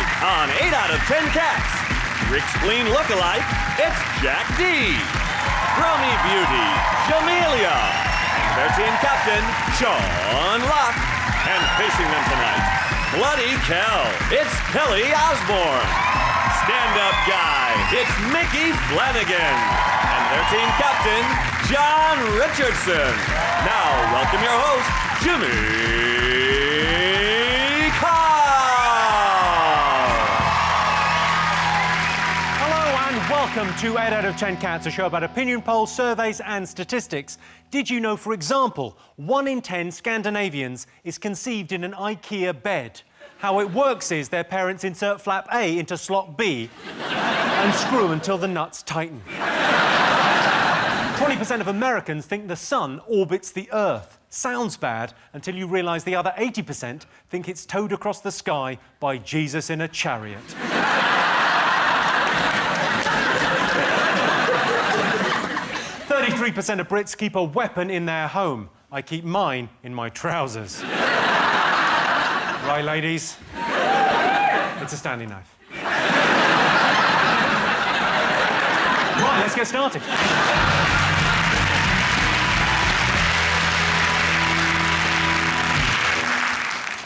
Tonight on 8 out of 10 Cats, Rick Spleen lookalike, it's Jack D, Brony Beauty, Jamelia, and their team captain, Sean Locke. And facing them tonight, Bloody Kel, it's Kelly Osbourne. Stand-up guy, it's Micky Flanagan. And their team captain, John Richardson. Now, welcome your host, Jimmy Carr. Hello and welcome to 8 out of 10 Cats, a show about opinion polls, surveys and statistics. Did you know, for example, 1 in 10 Scandinavians is conceived in an IKEA bed? How it works is their parents insert flap A into slot B and screw until the nuts tighten. 20% of Americans think the sun orbits the Earth. Sounds bad until you realise the other 80% think it's towed across the sky by Jesus in a chariot. 33% of Brits keep a weapon in their home. I keep mine in my trousers. Right, ladies? It's a Stanley knife. Right, let's get started.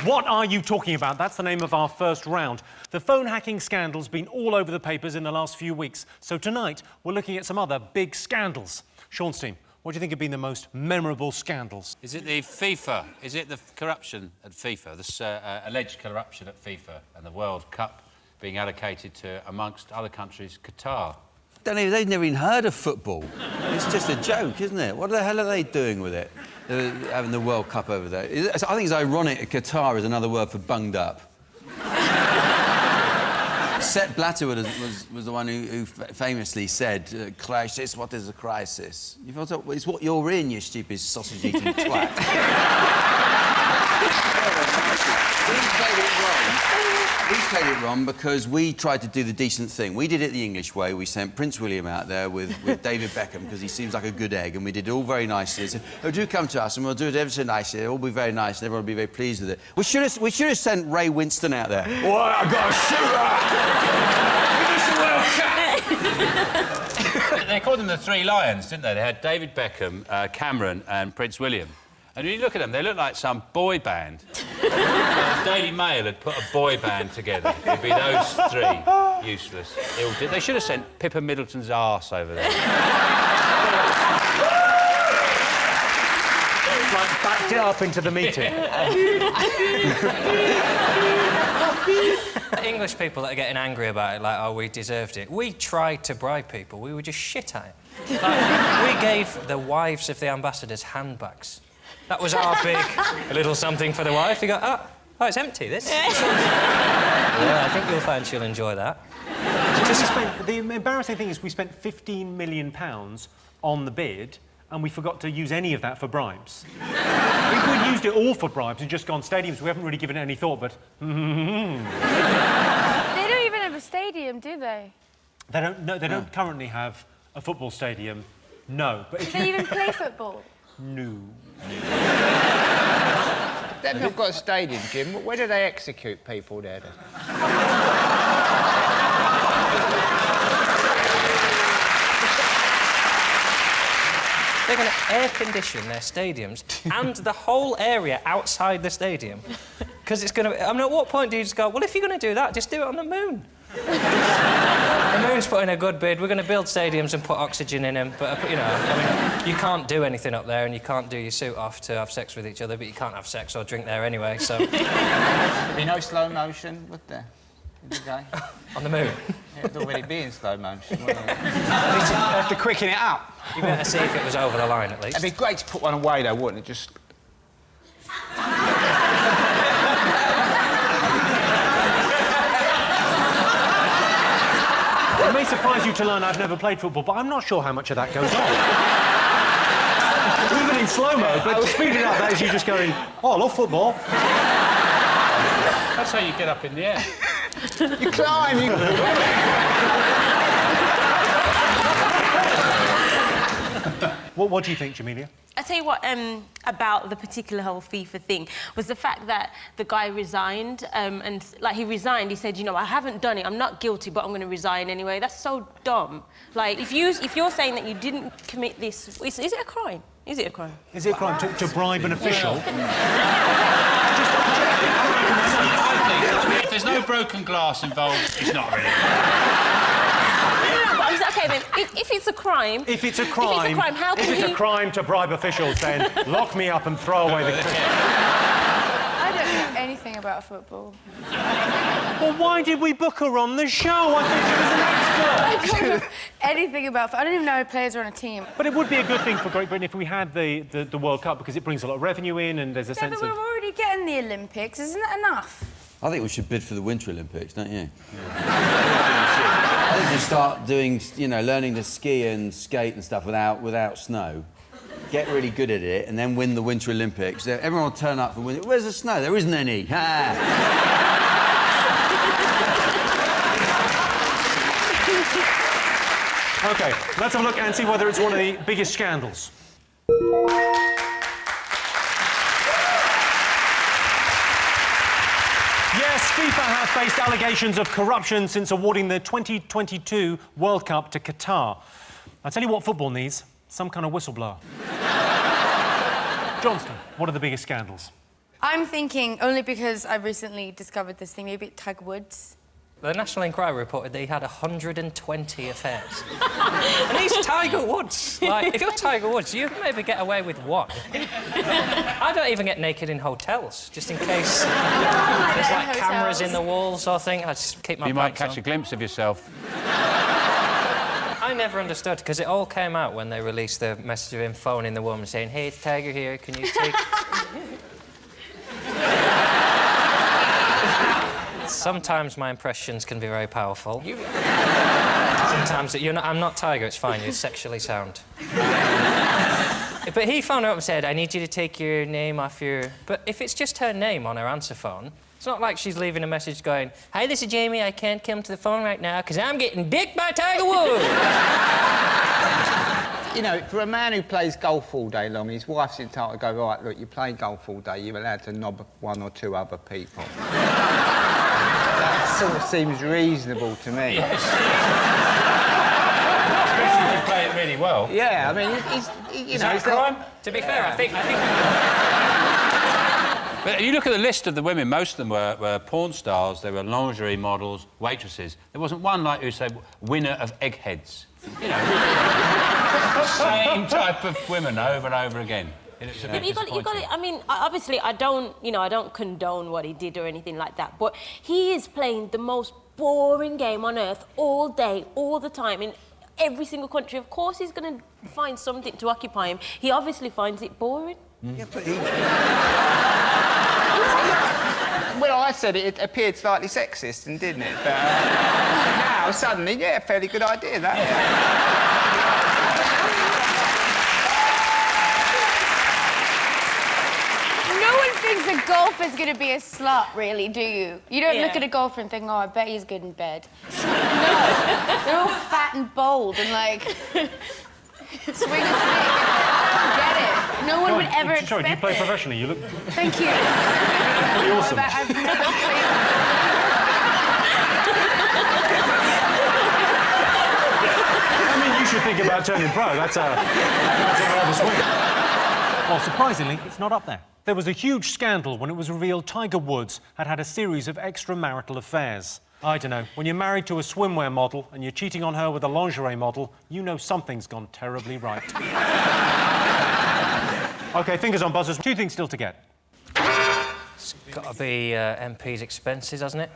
What are you talking about? That's the name of our first round. The phone hacking scandal's been all over the papers in the last few weeks. So tonight, we're looking at some other big scandals. Sean's team, what do you think have been the most memorable scandals? Is it the FIFA? Is it the corruption at FIFA? This alleged corruption at FIFA and the World Cup being allocated to, amongst other countries, Qatar? They've never even heard of football. It's just a joke, isn't it? What the hell are they doing with it? They're having the World Cup over there. I think it's ironic that Qatar is another word for bunged up. Sepp Blatter was the one who famously said, crisis, what is a crisis? You thought, well, it's what you're in, you stupid sausage-eating twat. We played it wrong because we tried to do the decent thing. We did it the English way. We sent Prince William out there with David Beckham because he seems like a good egg, and we did it all very nicely. They said, oh, do come to us and we'll do it ever so nicely. It'll all be very nice and everyone will be very pleased with it. We should have sent Ray Winston out there. What? I've got a shooter! Give us the World Cup! They called them the Three Lions, didn't they? They had David Beckham, Cameron and Prince William. And when you look at them, they look like some boy band. The Daily Mail had put a boy band together. It'd be those three. Useless. They should have sent Pippa Middleton's arse over there. Like, backed it up into the meeting. English people that are getting angry about it, like, oh, we deserved it. We tried to bribe people. We were just shit at it. Like, we gave the wives of the ambassadors handbags. That was our big little something for the wife. You go, oh, it's empty, this. Yeah, I think you'll find she'll enjoy that. The embarrassing thing is we spent £15 million on the bid and we forgot to use any of that for bribes. If we'd used it all for bribes and just gone stadiums, we haven't really given it any thought, but... They don't even have a stadium, do they? They don't currently have a football stadium, no. But Do they even play football? No. They've not got a stadium, Jim. Where do they execute people there, then? They're going to air condition their stadiums and the whole area outside the stadium. Because it's going to... I mean, at what point do you just go, well, if you're going to do that, just do it on the moon? The moon's put in a good bid. We're going to build stadiums and put oxygen in them. But, you know, I mean, you can't do anything up there and you can't do your suit off to have sex with each other, but you can't have sex or drink there anyway, so... There'd be no slow motion, would there? On the moon? Yeah, it'd already be in slow motion, wouldn't it? Have to quicken it up. You better see if it was over the line, at least. It'd be great to put one away, though, wouldn't it? Just... It may surprise you to learn I've never played football, but I'm not sure how much of that goes on. Even in slow-mo, but to speed it up, that is you just going, oh, I love football. That's how you get up in the air. You climb, you... What do you think, Jamelia? I tell you what, about the particular whole FIFA thing was the fact that the guy resigned, and like he resigned, he said, you know, I haven't done it, I'm not guilty, but I'm going to resign anyway. That's so dumb. Like, if you're saying that you didn't commit this, is it a crime? Is it a crime? Is it a crime to bribe an official? I think if there's no broken glass involved, it's not really. OK, then, if it's a crime... If it's a crime, how can it's a crime to bribe officials, then lock me up and throw away the... I don't know anything about football. Well, why did we book her on the show? I think she was an expert. I don't know anything about football. I don't even know how players are on a team. But it would be a good thing for Great Britain if we had the World Cup, because it brings a lot of revenue in and there's a sense but of... we're already getting the Olympics. Isn't that enough? I think we should bid for the Winter Olympics, don't you? I think we start doing, you know, learning to ski and skate and stuff without snow. Get really good at it and then win the Winter Olympics. Everyone will turn up for winter. Where's the snow? There isn't any. Ha! OK, let's have a look and see whether it's one of the biggest scandals. Yes, FIFA have faced allegations of corruption since awarding the 2022 World Cup to Qatar. I'll tell you what football needs, some kind of whistleblower. Johnston, what are the biggest scandals? I'm thinking, only because I've recently discovered this thing, maybe Tiger Woods. The National Enquirer reported that he had 120 affairs. And he's Tiger Woods. Like, if you're Tiger Woods, you maybe get away with one. I don't even get naked in hotels, just in case there's, like, cameras in the walls or thing. I just keep my You might pants catch on. a glimpse of yourself. I never understood, because it all came out when they released the message of him phoning the woman saying, hey, it's Tiger here, can you take... Sometimes my impressions can be very powerful. Sometimes I'm not Tiger, it's fine, you're sexually sound. But he phoned her up and said, I need you to take your name off your... But if it's just her name on her answer phone, it's not like she's leaving a message going, hi, this is Jamie, I can't come to the phone right now because I'm getting dicked by Tiger Woods. You know, for a man who plays golf all day long, his wife's entitled to go, right, look, you play golf all day, you're allowed to knob one or two other people. That sort of seems reasonable to me. Yes. Especially if you play it really well. Yeah, I mean, you know... Is that a crime? To be fair, I think... But you look at the list of the women, most of them were porn stars, they were lingerie models, waitresses. There wasn't one, like you said, winner of eggheads. You know, same type of women over and over again. It's a bit you got it. I mean, obviously, I don't condone what he did or anything like that. But he is playing the most boring game on earth all day, all the time, in every single country. Of course, he's going to find something to occupy him. He obviously finds it boring. Yeah, but he... Well, I said it appeared slightly sexist, and didn't it? But now, suddenly, yeah, fairly good idea, that. No one thinks a golfer's going to be a slut, really, do you? You don't look at a golfer and think, oh, I bet he's good in bed. No, they're all fat and bold and, like, swing a stick. I don't get it. No one would ever expect Sorry, do you play it. professionally? You look... Thank you. Pretty awesome. I've never played... I mean, you should think about turning pro. That's a rather swing. Well, surprisingly, it's not up there. There was a huge scandal when it was revealed Tiger Woods had had a series of extramarital affairs. I don't know, when you're married to a swimwear model and you're cheating on her with a lingerie model, you know something's gone terribly right. OK, fingers on buzzers. Two things still to get. It's got to be MPs Expenses, hasn't it?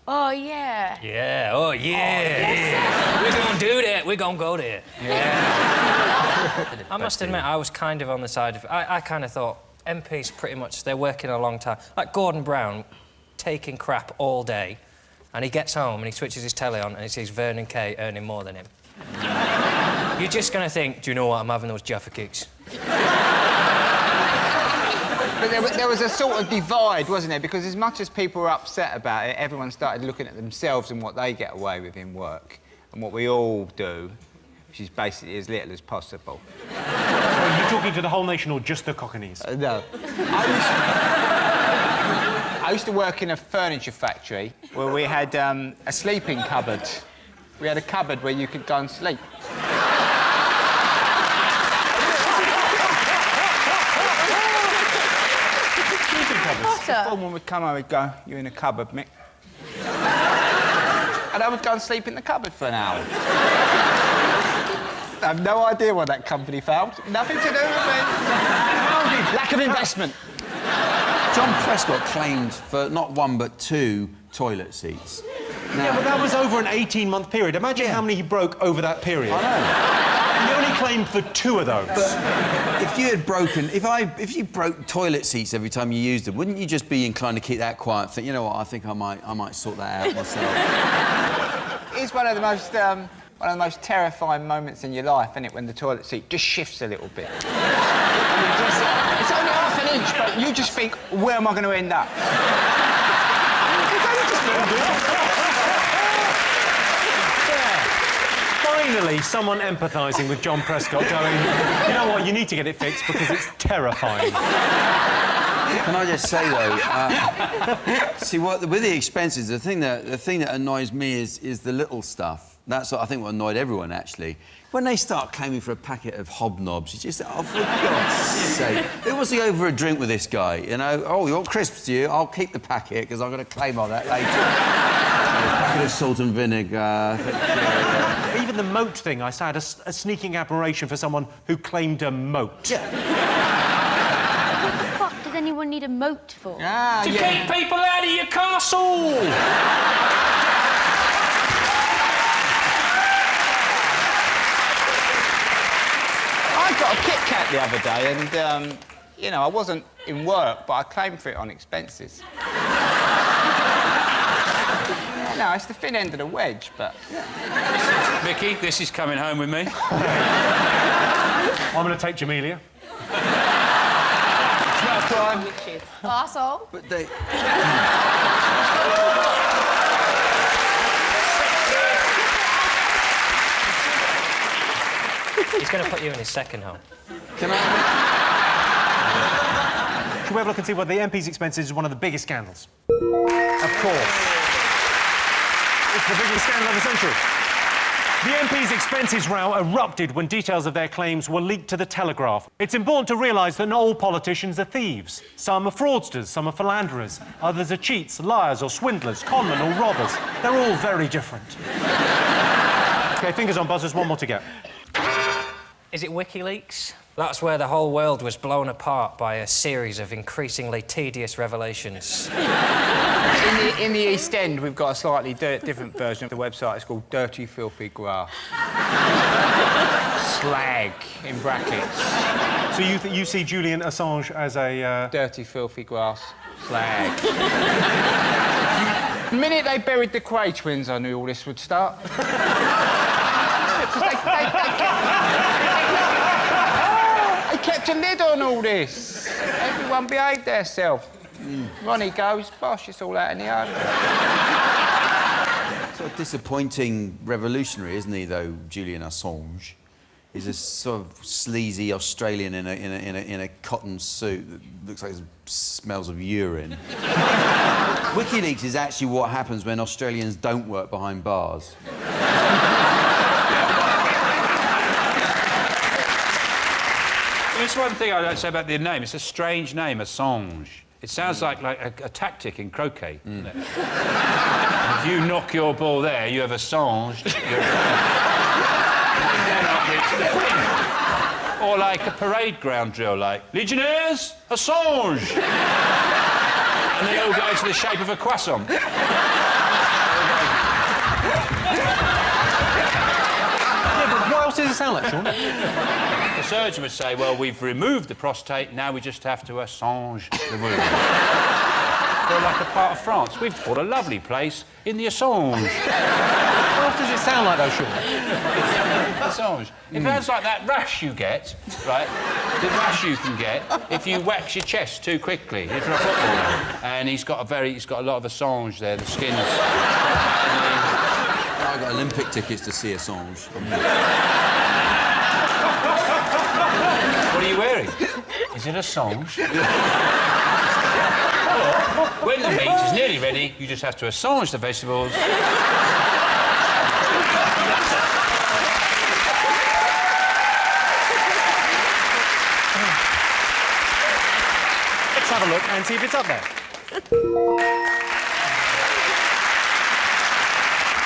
Oh, yeah. Yeah, oh, yeah. We're going to do that. We're going to go there. Yeah. I must admit, I was kind of on the side of... I kind of thought MPs pretty much, they're working a long time. Like Gordon Brown, taking crap all day, and he gets home and he switches his telly on and he sees Vernon Kay earning more than him. You're just going to think, do you know what, I'm having those Jaffa cakes. But there was a sort of divide, wasn't there? Because as much as people were upset about it, everyone started looking at themselves and what they get away with in work and what we all do. which is basically as little as possible. Are you talking to the whole nation or just the Cockneys? No. I used to work in a furniture factory where we had a sleeping cupboard. We had a cupboard where you could go and sleep. Someone would come home and go, "You're in a cupboard, Mick." And I would go and sleep in the cupboard for an hour. I have no idea why that company failed. Nothing to do with me. Lack of investment. John Prescott claimed for not one but 2 toilet seats. Now, Yeah, but that was over an 18-month period. Imagine how many he broke over that period. I know. He only claimed for 2 of those. But if you had broken... If you broke toilet seats every time you used them, wouldn't you just be inclined to keep that quiet? Think, you know what, I think I might sort that out myself. It's one of the most terrifying moments in your life, isn't it, when the toilet seat just shifts a little bit. It's only half an inch, but you just think, where am I going to end up? Finally, someone empathising with John Prescott going, you know what, you need to get it fixed because it's terrifying. Can I just say, though, see, with the expenses, the thing that annoys me is the little stuff. That's what I think what annoyed everyone, actually. When they start claiming for a packet of hobnobs, you just... Oh, for God's sake. Who wants to go for a drink with this guy, you know? Oh, you want crisps, do you? I'll keep the packet, because I'm going to claim on that later. A packet of salt and vinegar. Even the moat thing, I had a sneaking admiration for someone who claimed a moat. Yeah. What the fuck does anyone need a moat for? To keep people out of your castle! I got a Kit Kat the other day and, you know, I wasn't in work, but I claimed for it on expenses. No, it's the thin end of the wedge, but... Mickey, this is coming home with me. I'm going to take Jamelia. It's not a crime. Arsehole. But they... He's going to put you in his second home. Can I... Should we have a look and see whether the MPs' Expenses is one of the biggest scandals? Of course. It's the biggest scandal of the century. The MPs' Expenses row erupted when details of their claims were leaked to the Telegraph. It's important to realise that not all politicians are thieves. Some are fraudsters, some are philanderers, others are cheats, liars or swindlers, conmen or robbers. They're all very different. OK, fingers on buzzers, one more to get. Is it WikiLeaks? That's where the whole world was blown apart by a series of increasingly tedious revelations. In the East End, we've got a slightly different version of the website. It's called Dirty Filthy Grass. Slag, in brackets. So you see Julian Assange as a... Dirty Filthy Grass. Slag. The minute they buried the Quay twins, I knew all this would start. They kept a lid on all this. Everyone behaved themselves. Ronnie goes, bosh, it's all out in the open. Sort of disappointing revolutionary, isn't he, though, Julian Assange? He's a sort of sleazy Australian in a cotton suit that looks like it smells of urine. WikiLeaks is actually what happens when Australians don't work behind bars. There's one thing I don't say about the name. It's a strange name, Assange. It sounds like a tactic in croquet, doesn't it? If you knock your ball there, you have Assange. Or like a parade ground drill, like, Legionnaires, Assange! And they all go into the shape of a croissant. What else does it sound like, Sean? The surgeon would say, well, we've removed the prostate, now we just have to Assange the wound. We're like a part of France. We've bought a lovely place in the Assange. What else does it sound like, though, Sean? Assange. It sounds like that rash you get, right? The rash you can get if you wax your chest too quickly. If you're a footballer. And he's got a lot of Assange there, the skin's... I got Olympic tickets to see Assange. Is it Assange? When the meat is nearly ready, you just have to Assange the vegetables. Let's have a look and see if it's up there.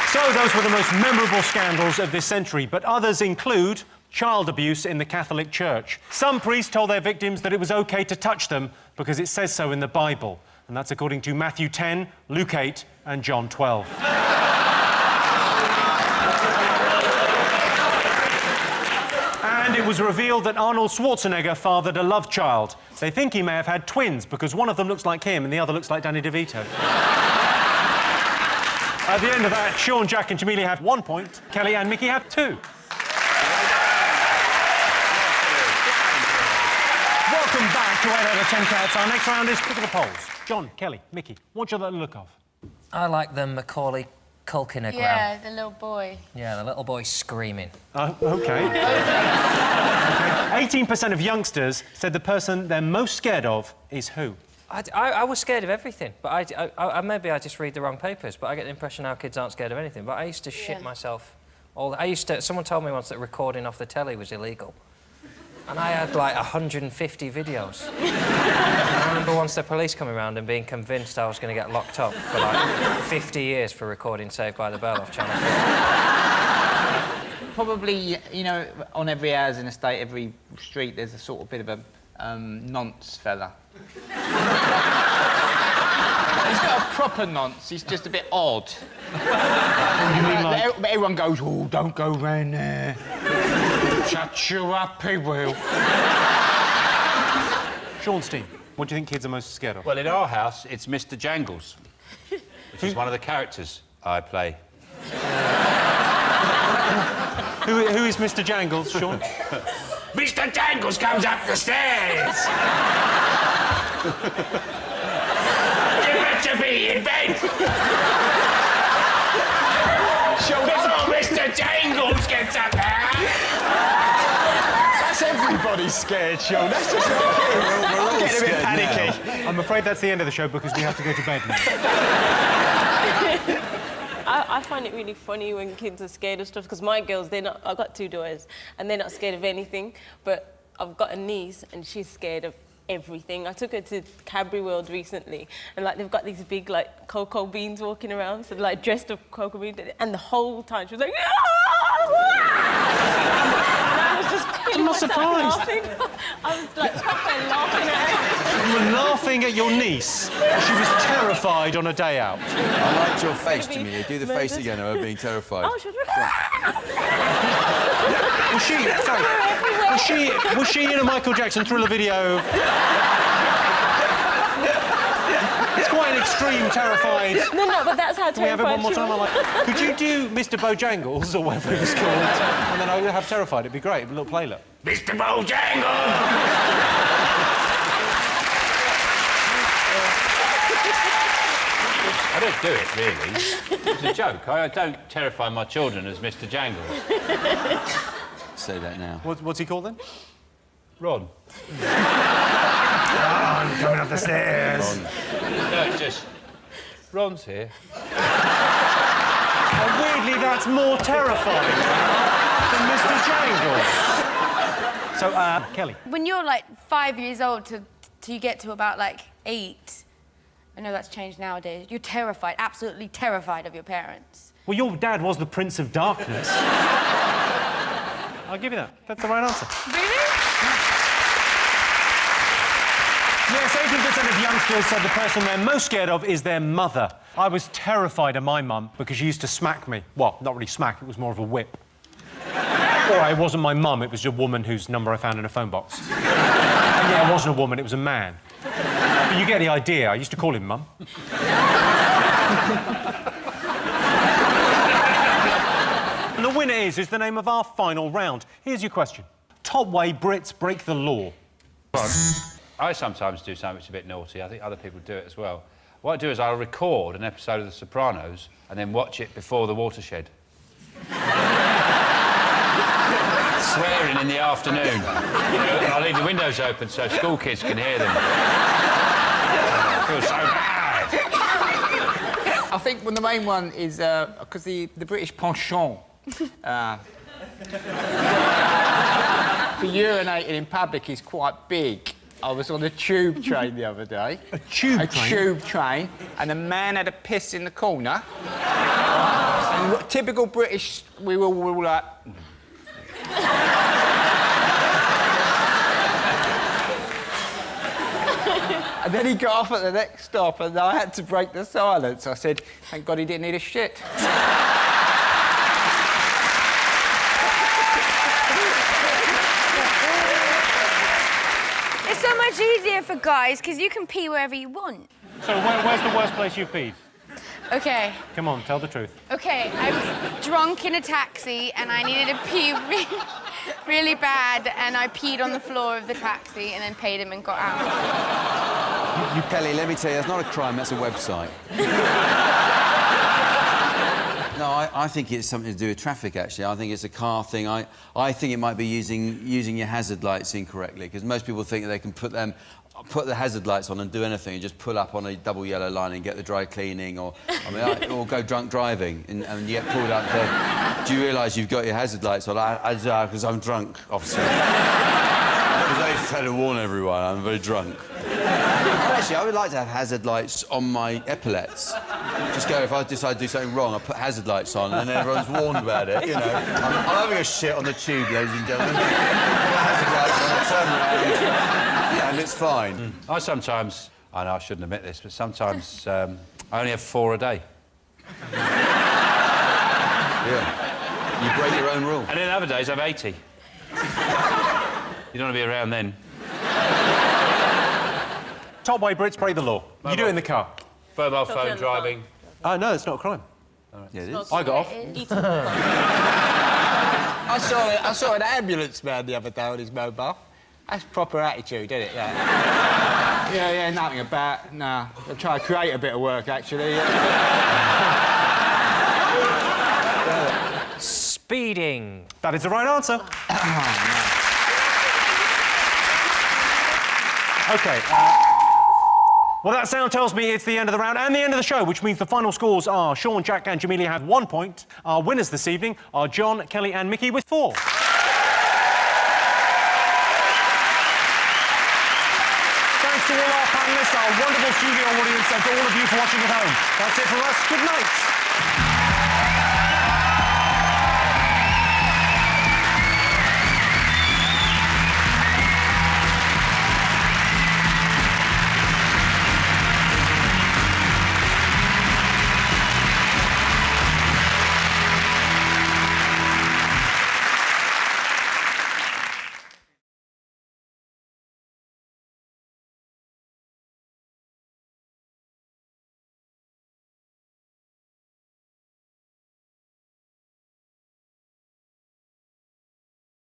So those were the most memorable scandals of this century, but others include child abuse in the Catholic Church. Some priests told their victims that it was OK to touch them because it says so in the Bible. And that's according to Matthew 10, Luke 8 and John 12. And it was revealed that Arnold Schwarzenegger fathered a love child. They think he may have had twins because one of them looks like him and the other looks like Danny DeVito. At the end of that, Sean, Jack and Jamelia have 1 point. Kelly and Micky have 2. Welcome back to 8 out of 10 Cats. Our next round is Pick of the Polls. John, Kelly, Micky, what do you like the look of? I like the Macaulay Culkin-ogram. Yeah, the little boy. Yeah, the little boy screaming. Oh, OK. 18% of youngsters said the person they're most scared of is who? I was scared of everything, but maybe I just read the wrong papers, but I get the impression our kids aren't scared of anything. But I used to shit myself someone told me once that recording off the telly was illegal. And I had, like, 150 videos. I remember once the police coming around and being convinced I was going to get locked up for, like, 50 years for recording Saved by the Bell off Channel 4. Probably, you know, on every housing estate, every street, there's a sort of bit of a nonce fella. He's not a proper nonce, he's just a bit odd. Everyone goes, oh, don't go round there. Shut you up, he will. Sean Steen, what do you think kids are most scared of? Well, in our house, it's Mr. Jangles, which is one of the characters I play. Who is Mr. Jangles, Sean? Mr. Jangles comes up the stairs! You better be in bed! Before Mr. Jangles gets up there! That's everybody's scared, Sean. That's just I'm getting a bit panicky. I'm afraid that's the end of the show because we have to go to bed now. I find it really funny when kids are scared of stuff, because my girls, I've got 2 daughters, and they're not scared of anything, but I've got a niece, and she's scared of everything. I took her to Cadbury World recently, and, like, they've got these big, like, cocoa beans walking around, so, like, dressed up cocoa beans, and the whole time she was like, and I was just I'm not surprised. laughing. I was, like, proper laughing at her. You were laughing at your niece. She was terrified on a day out. I liked your face, Jamelia. Do the face again of her being terrified. Oh, she was... Was she in a Michael Jackson Thriller video? It's quite an extreme, terrified. No, but that's how terrified. Can we have it one more time? Could you do Mr. Bojangles, or whatever it was called, and then I would have terrified? It'd be great. A little playlet. Mr. Bojangles! I don't do it, really. It's a joke. I don't terrify my children as Mr. Jangles. Say that now. What's he called then? Ron. Ron, coming up the stairs. No, it's just... Ron's here. And weirdly, that's more terrifying than Mr. Jangles. So, Kelly. When you're, like, 5 years old till you get to about, like, 8... I know that's changed nowadays. You're terrified, absolutely terrified of your parents. Well, your dad was the Prince of Darkness. I'll give you that. That's the right answer. Really? Yes, 18% of youngsters said the person they're most scared of is their mother. I was terrified of my mum because she used to smack me. Well, not really smack, it was more of a whip. All right, it wasn't my mum, it was a woman whose number I found in a phone box. And yeah, it wasn't a woman, it was a man. But you get the idea. I used to call him Mum. And the winner is the name of our final round. Here's your question. Top way Brits break the law. I sometimes do something that's a bit naughty. I think other people do it as well. What I do is I'll record an episode of The Sopranos and then watch it before the watershed. swearing in the afternoon. I leave the windows open so school kids can hear them. I feel so bad. I think the main one is because the British penchant for urinating in public is quite big. I was on a tube train the other day. A tube train? A tube train, and a man had a piss in the corner. And typical British, we were all like... And then he got off at the next stop, and I had to break the silence. I said, thank God he didn't need a shit. It's so much easier for guys because you can pee wherever you want. So where's the worst place you've peed? Okay. Come on, tell the truth. Okay, I was drunk in a taxi and I needed to pee really bad, and I peed on the floor of the taxi and then paid him and got out. Kelly, let me tell you, that's not a crime, that's a website. No, I think it's something to do with traffic, actually. I think it's a car thing. I think it might be using your hazard lights incorrectly, because most people think that they can put the hazard lights on and do anything and just pull up on a double yellow line and get the dry cleaning, or or go drunk driving and you get pulled up to... Do you realise you've got your hazard lights on? Because I'm drunk, officer. Because I had to warn everyone, I'm very drunk. Actually, I would like to have hazard lights on my epaulets. Just go, if I decide to do something wrong, I put hazard lights on and then everyone's warned about it, you know. I'm having a shit on the tube, ladies and gentlemen. Put hazard lights on, I turn around, and it's fine. I sometimes... I know I shouldn't admit this, but sometimes I only have 4 a day. Yeah. You break your own rule. And then other days I have 80. You don't want to be around then. Top way Brits break the law. You do it in the car. Mobile phone driving. No, it's not a crime. Yeah, it is. I got off. I saw an ambulance man the other day on his mobile. That's proper attitude, isn't it? Yeah, nothing about... No, I'll try to create a bit of work, actually. Speeding. That is the right answer. OK, well, that sound tells me it's the end of the round and the end of the show, which means the final scores are Sean, Jack and Jamelia have 1 point. Our winners this evening are Jon, Kelly and Micky with 4. Thanks to all our panellists, our wonderful studio audience, and to all of you for watching at home. That's it from us. Good night.